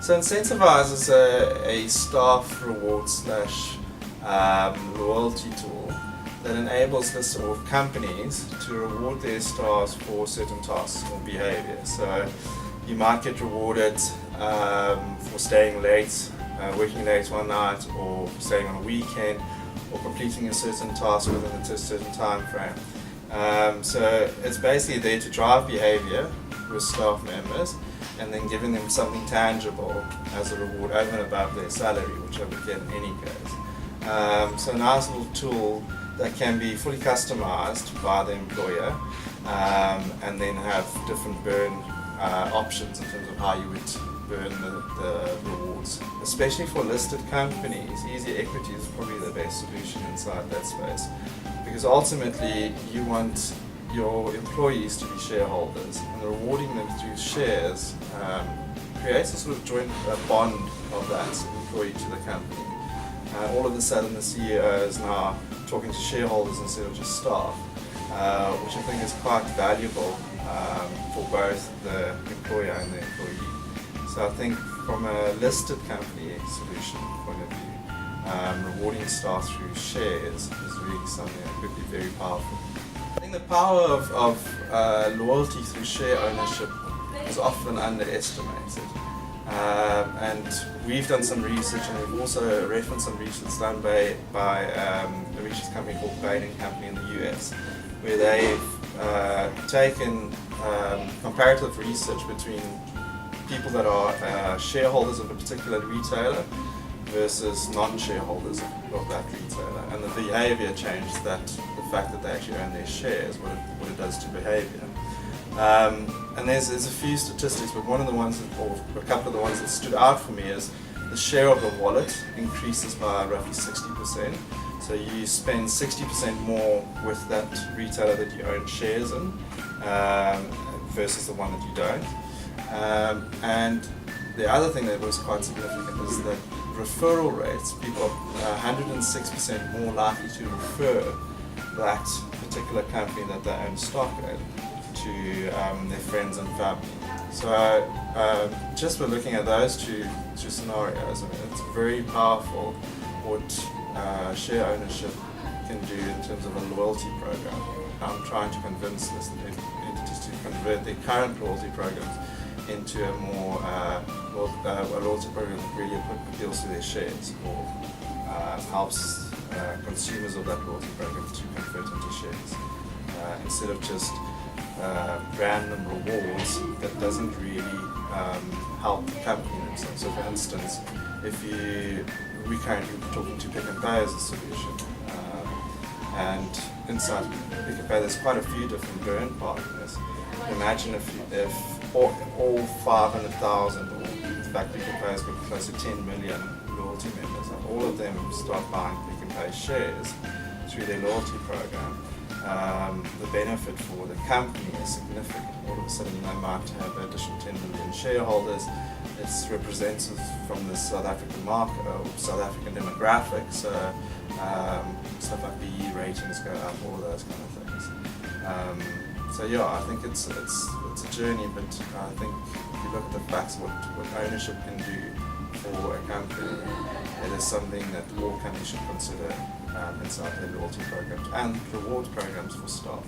So Incentivize is a staff reward slash loyalty tool that enables this sort of companies to reward their staff for certain tasks or behaviors. So you might get rewarded for staying late, working late one night, or staying on a weekend, or completing a certain task within a certain time frame. So it's basically there to drive behavior with staff members, and then giving them something tangible as a reward over and above their salary, which I would get in any case. So a nice little tool that can be fully customized by the employer, and then have different burn options in terms of how you would burn the rewards. Especially for listed companies, EasyEquities is probably the best solution inside that space, because ultimately you want your employees to be shareholders, and rewarding them through shares creates a sort of joint bond of that employee to the company. All of a sudden the CEO is now talking to shareholders instead of just staff, which I think is quite valuable for both the employer and the employee. So I think from a listed company solution point of view, rewarding staff through shares is really something that could be very powerful. I think the power of loyalty through share ownership is often underestimated. And we've done some research, and we've also referenced some research done by a research company called Bain & Company in the US, where they've taken comparative research between people that are shareholders of a particular retailer versus non-shareholders of that retailer, and the behavior change that the fact that they actually own their shares, what it does to behavior. And there's a few statistics, but one of the ones, or a couple of the ones that stood out for me is the share of the wallet increases by roughly 60%. So you spend 60% more with that retailer that you own shares in versus the one that you don't. And the other thing that was quite significant is that referral rates, people are 106% more likely to refer that particular company that they own stock in to their friends and family. So just by looking at those two scenarios, I mean, it's very powerful what share ownership can do in terms of a loyalty program. I'm trying to convince this entities to convert their current loyalty programs into a more a loyalty program that really appeals to their shares, or helps consumers of that loyalty program to convert into shares, instead of just random rewards that doesn't really help the company themselves. So for instance, we're currently talking to Pick n Pay as a solution, and inside Pick n Pay there's quite a few different burn partners. Imagine if all 500,000, or in fact Pick n Pay has got close to 10 million loyalty members, and all of them start buying Pick n Pay shares through their loyalty program. The benefit for the company is significant. All of a sudden they might have an additional 10 million shareholders. It's representative from the South African market, or South African demographics, stuff like BE ratings go up, all of those kind of things. So yeah, I think it's a journey, but I think if you look at the facts, what ownership can do for a company, it is something that all companies should consider inside their loyalty programs and reward programs for staff.